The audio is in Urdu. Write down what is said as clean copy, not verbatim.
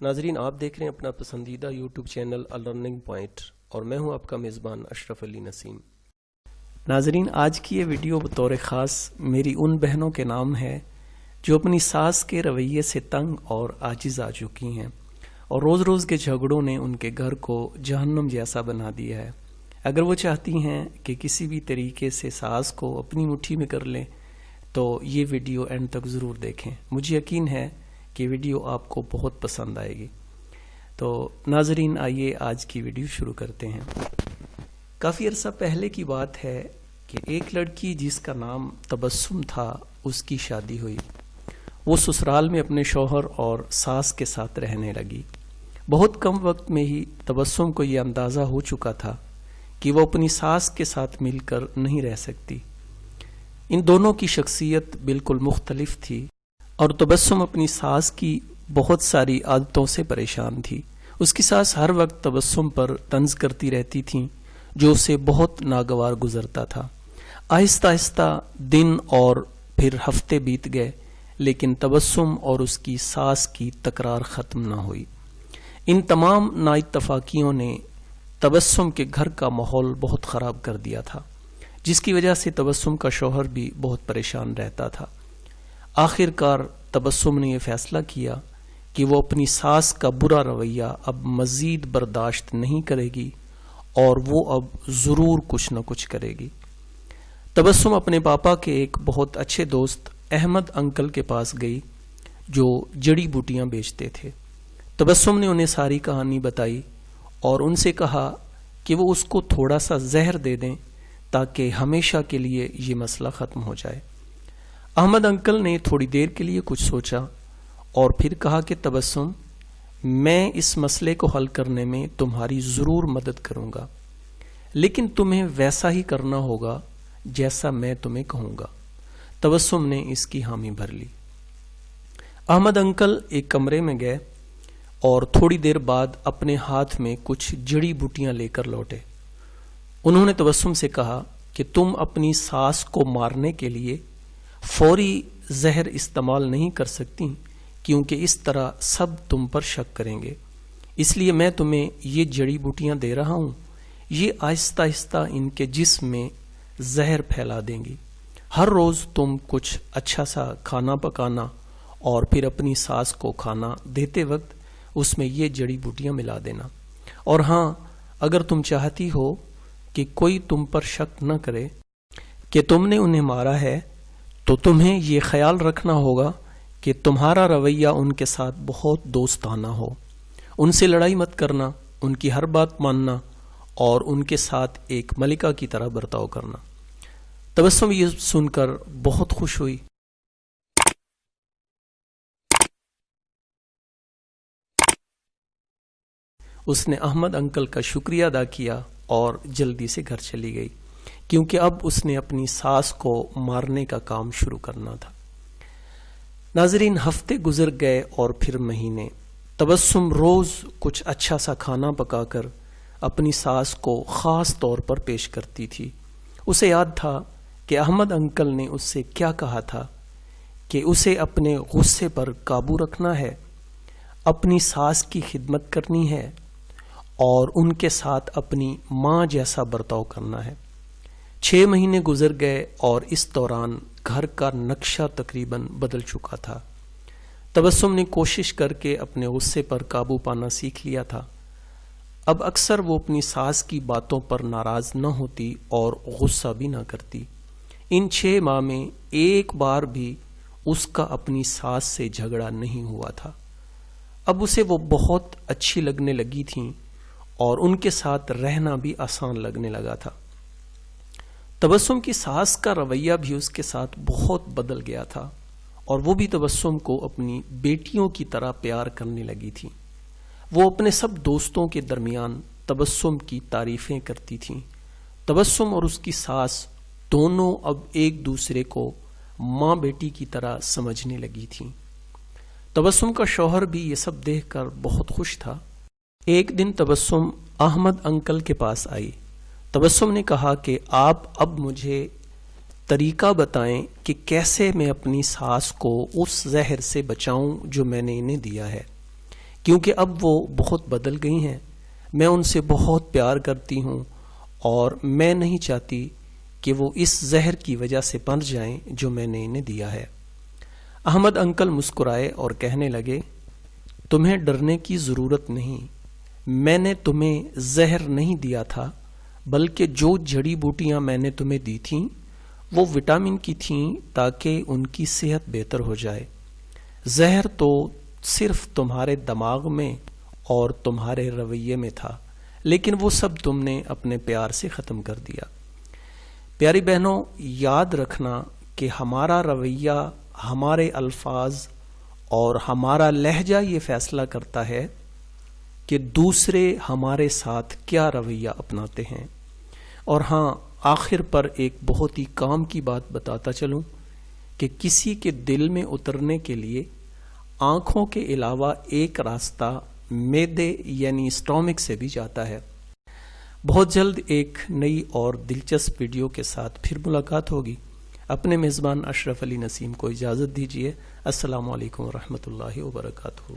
ناظرین، آپ دیکھ رہے ہیں اپنا پسندیدہ یوٹیوب چینل لرننگ پوائنٹ اور میں ہوں آپ کا میزبان اشرف علی نسیم۔ ناظرین، آج کی یہ ویڈیو بطور خاص میری ان بہنوں کے نام ہے جو اپنی ساس کے رویے سے تنگ اور عاجز آ چکی ہیں اور روز روز کے جھگڑوں نے ان کے گھر کو جہنم جیسا بنا دیا ہے۔ اگر وہ چاہتی ہیں کہ کسی بھی طریقے سے ساس کو اپنی مٹھی میں کر لیں تو یہ ویڈیو اینڈ تک ضرور دیکھیں، مجھے یقین ہے کہ ویڈیو آپ کو بہت پسند آئے گی۔ تو ناظرین، آئیے آج کی ویڈیو شروع کرتے ہیں۔ کافی عرصہ پہلے کی بات ہے کہ ایک لڑکی جس کا نام تبسم تھا، اس کی شادی ہوئی۔ وہ سسرال میں اپنے شوہر اور ساس کے ساتھ رہنے لگی۔ بہت کم وقت میں ہی تبسم کو یہ اندازہ ہو چکا تھا کہ وہ اپنی ساس کے ساتھ مل کر نہیں رہ سکتی۔ ان دونوں کی شخصیت بالکل مختلف تھی اور تبسم اپنی ساس کی بہت ساری عادتوں سے پریشان تھی۔ اس کی ساس ہر وقت تبسم پر طنز کرتی رہتی تھیں جو اسے بہت ناگوار گزرتا تھا۔ آہستہ آہستہ دن اور پھر ہفتے بیت گئے، لیکن تبسم اور اس کی ساس کی تکرار ختم نہ ہوئی۔ ان تمام نااتفاقیوں نے تبسم کے گھر کا ماحول بہت خراب کر دیا تھا، جس کی وجہ سے تبسم کا شوہر بھی بہت پریشان رہتا تھا۔ آخر کار تبسم نے یہ فیصلہ کیا کہ وہ اپنی ساس کا برا رویہ اب مزید برداشت نہیں کرے گی اور وہ اب ضرور کچھ نہ کچھ کرے گی۔ تبسم اپنے پاپا کے ایک بہت اچھے دوست احمد انکل کے پاس گئی جو جڑی بوٹیاں بیچتے تھے۔ تبسم نے انہیں ساری کہانی بتائی اور ان سے کہا کہ وہ اس کو تھوڑا سا زہر دے دیں تاکہ ہمیشہ کے لیے یہ مسئلہ ختم ہو جائے۔ احمد انکل نے تھوڑی دیر کے لیے کچھ سوچا اور پھر کہا کہ تبسم، میں اس مسئلے کو حل کرنے میں تمہاری ضرور مدد کروں گا، لیکن تمہیں ویسا ہی کرنا ہوگا جیسا میں تمہیں کہوں گا۔ تبسم نے اس کی حامی بھر لی۔ احمد انکل ایک کمرے میں گئے اور تھوڑی دیر بعد اپنے ہاتھ میں کچھ جڑی بوٹیاں لے کر لوٹے۔ انہوں نے تبسم سے کہا کہ تم اپنی ساس کو مارنے کے لیے فوری زہر استعمال نہیں کر سکتی، کیونکہ اس طرح سب تم پر شک کریں گے، اس لیے میں تمہیں یہ جڑی بوٹیاں دے رہا ہوں، یہ آہستہ آہستہ ان کے جسم میں زہر پھیلا دیں گی۔ ہر روز تم کچھ اچھا سا کھانا پکانا اور پھر اپنی ساس کو کھانا دیتے وقت اس میں یہ جڑی بوٹیاں ملا دینا، اور ہاں، اگر تم چاہتی ہو کہ کوئی تم پر شک نہ کرے کہ تم نے انہیں مارا ہے تو تمہیں یہ خیال رکھنا ہوگا کہ تمہارا رویہ ان کے ساتھ بہت دوستانہ ہو، ان سے لڑائی مت کرنا، ان کی ہر بات ماننا اور ان کے ساتھ ایک ملکہ کی طرح برتاؤ کرنا۔ تبسم یہ سن کر بہت خوش ہوئی۔ اس نے احمد انکل کا شکریہ ادا کیا اور جلدی سے گھر چلی گئی، کیونکہ اب اس نے اپنی ساس کو مارنے کا کام شروع کرنا تھا۔ ناظرین، ہفتے گزر گئے اور پھر مہینے۔ تبسم روز کچھ اچھا سا کھانا پکا کر اپنی ساس کو خاص طور پر پیش کرتی تھی۔ اسے یاد تھا کہ احمد انکل نے اس سے کیا کہا تھا کہ اسے اپنے غصے پر قابو رکھنا ہے، اپنی ساس کی خدمت کرنی ہے اور ان کے ساتھ اپنی ماں جیسا برتاؤ کرنا ہے۔ 6 مہینے گزر گئے اور اس دوران گھر کا نقشہ تقریباً بدل چکا تھا۔ تبسم نے کوشش کر کے اپنے غصے پر قابو پانا سیکھ لیا تھا۔ اب اکثر وہ اپنی ساس کی باتوں پر ناراض نہ ہوتی اور غصہ بھی نہ کرتی۔ ان 6 ماہ میں ایک بار بھی اس کا اپنی ساس سے جھگڑا نہیں ہوا تھا۔ اب اسے وہ بہت اچھی لگنے لگی تھیں اور ان کے ساتھ رہنا بھی آسان لگنے لگا تھا۔ تبسم کی ساس کا رویہ بھی اس کے ساتھ بہت بدل گیا تھا اور وہ بھی تبسم کو اپنی بیٹیوں کی طرح پیار کرنے لگی تھی۔ وہ اپنے سب دوستوں کے درمیان تبسم کی تعریفیں کرتی تھیں۔ تبسم اور اس کی ساس دونوں اب ایک دوسرے کو ماں بیٹی کی طرح سمجھنے لگی تھیں۔ تبسم کا شوہر بھی یہ سب دیکھ کر بہت خوش تھا۔ ایک دن تبسم احمد انکل کے پاس آئی۔ تبسم نے کہا کہ آپ اب مجھے طریقہ بتائیں کہ کیسے میں اپنی ساس کو اس زہر سے بچاؤں جو میں نے انہیں دیا ہے۔ کیونکہ اب وہ بہت بدل گئی ہیں. میں ان سے بہت پیار کرتی ہوں اور میں نہیں چاہتی کہ وہ اس زہر کی وجہ سے مر جائیں جو میں نے انہیں دیا ہے. احمد انکل مسکرائے اور کہنے لگے تمہیں ڈرنے کی ضرورت نہیں. میں نے تمہیں زہر نہیں دیا تھا بلکہ جو جڑی بوٹیاں میں نے تمہیں دی تھیں وہ وٹامن کی تھیں تاکہ ان کی صحت بہتر ہو جائے. زہر تو صرف تمہارے دماغ میں اور تمہارے رویے میں تھا لیکن وہ سب تم نے اپنے پیار سے ختم کر دیا. پیاری بہنوں، یاد رکھنا کہ ہمارا رویہ، ہمارے الفاظ اور ہمارا لہجہ یہ فیصلہ کرتا ہے کہ دوسرے ہمارے ساتھ کیا رویہ اپناتے ہیں. اور ہاں، آخر پر ایک بہت ہی کام کی بات بتاتا چلوں کہ کسی کے دل میں اترنے کے لیے آنکھوں کے علاوہ ایک راستہ معدے یعنی اسٹامک سے بھی جاتا ہے. بہت جلد ایک نئی اور دلچسپ ویڈیو کے ساتھ پھر ملاقات ہوگی. اپنے میزبان اشرف علی نسیم کو اجازت دیجیے. السلام علیکم ورحمۃ اللہ وبرکاتہ.